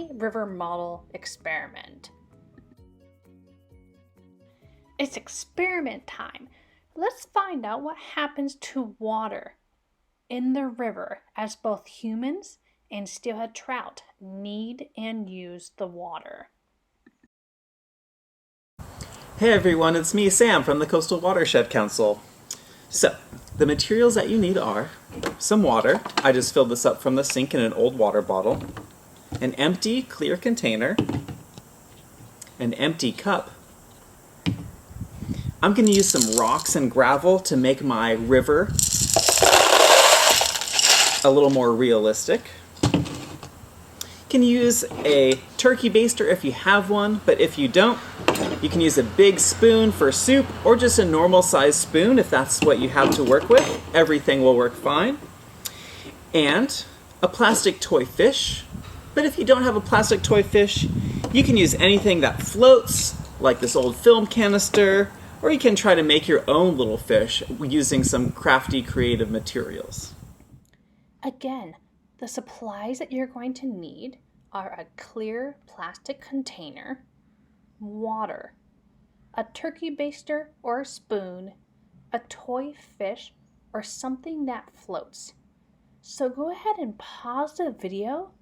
my river model experiment. It's experiment time. Let's find out what happens to water in the river as both humans and steelhead trout need and use the water. Hey everyone, it's me, Sam, from the Coastal Watershed Council. So, the materials that you need are some water. I just filled this up from the sink in an old water bottle. An empty, clear container. An empty cup. I'm going to use some rocks and gravel to make my river a little more realistic. You can use a turkey baster if you have one, but if you don't, you can use a big spoon for soup or just a normal sized spoon if that's what you have to work with. Everything will work fine. And a plastic toy fish. But if you don't have a plastic toy fish, you can use anything that floats, like this old film canister, or you can try to make your own little fish using some crafty, creative materials. Again, the supplies that you're going to need are a clear plastic container, water, a turkey baster or a spoon, a toy fish, or something that floats. So go ahead and pause the video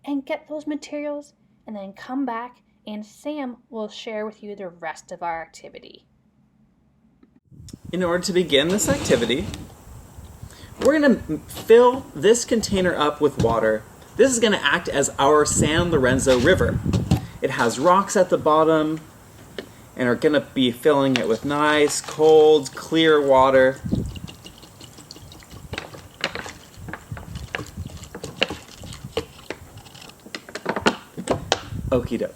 and get those materials and then come back and Sam will share with you the rest of our activity. In order to begin this activity, we're going to fill this container up with water. This is going to act as our San Lorenzo River. It has rocks at the bottom, and we're going to be filling it with nice, cold, clear water. Okie doke.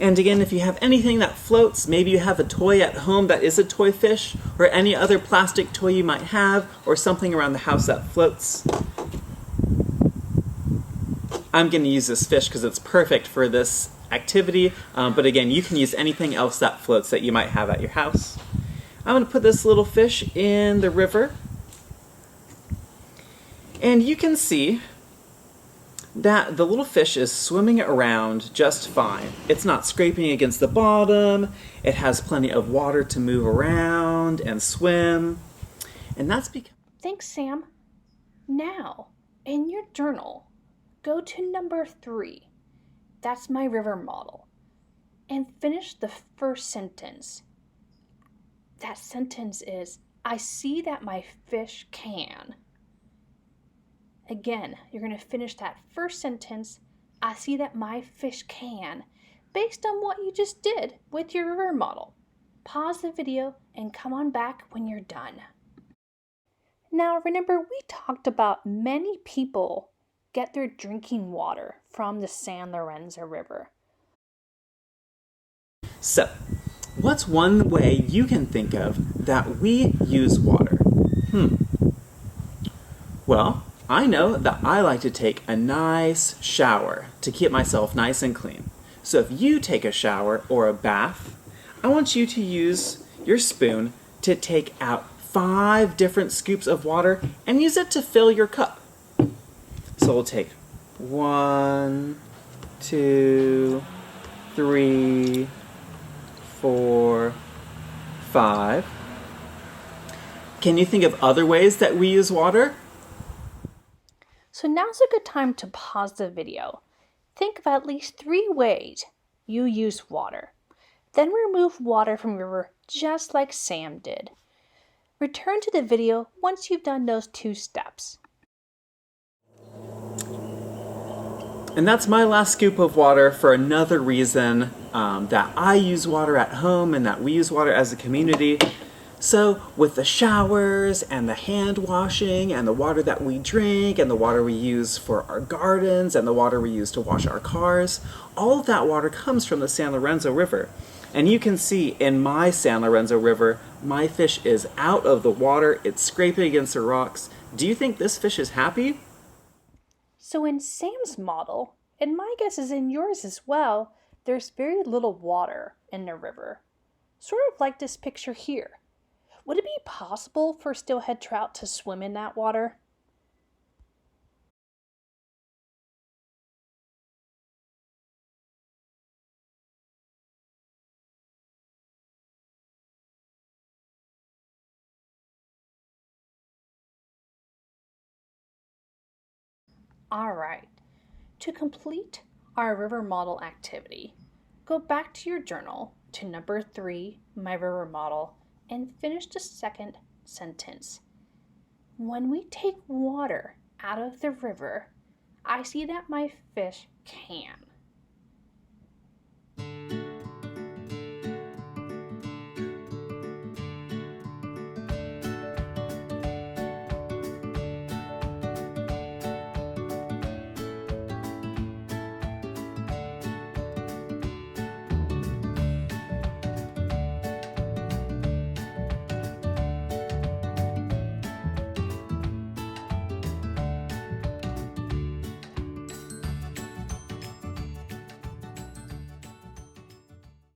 And again, if you have anything that floats, maybe you have a toy at home that is a toy fish, or any other plastic toy you might have, or something around the house that floats. I'm going to use this fish because it's perfect for this activity, but again, you can use anything else that floats that you might have at your house. I'm going to put this little fish in the river, and you can see that the little fish is swimming around just fine. It's not scraping against the bottom. It has plenty of water to move around and swim. And that's because... Thanks, Sam. Now, in your journal, go to number 3. That's my river model. And finish the first sentence. That sentence is, I see that my fish can. Again, you're going to finish that first sentence, I see that my fish can, based on what you just did with your river model. Pause the video and come on back when you're done. Now remember, we talked about many people get their drinking water from the San Lorenzo River. So, what's one way you can think of that we use water? Well, I know that I like to take a nice shower to keep myself nice and clean. So if you take a shower or a bath, I want you to use your spoon to take out 5 different scoops of water and use it to fill your cup. So we'll take 1, 2, 3, 4, 5. Can you think of other ways that we use water? So now's a good time to pause the video. Think of at least 3 ways you use water. Then remove water from your river just like Sam did. Return to the video once you've done those 2 steps. And that's my last scoop of water for another reason that I use water at home and that we use water as a community. So with the showers and the hand washing and the water that we drink and the water we use for our gardens and the water we use to wash our cars, all of that water comes from the San Lorenzo River. And you can see in my San Lorenzo River, my fish is out of the water, it's scraping against the rocks. Do you think this fish is happy? So in Sam's model, and my guess is in yours as well, there's very little water in the river. Sort of like this picture here. Would it be possible for steelhead trout to swim in that water? All right. To complete our river model activity, go back to your journal to number 3, my river model, and finish the second sentence. When we take water out of the river, I see that my fish can.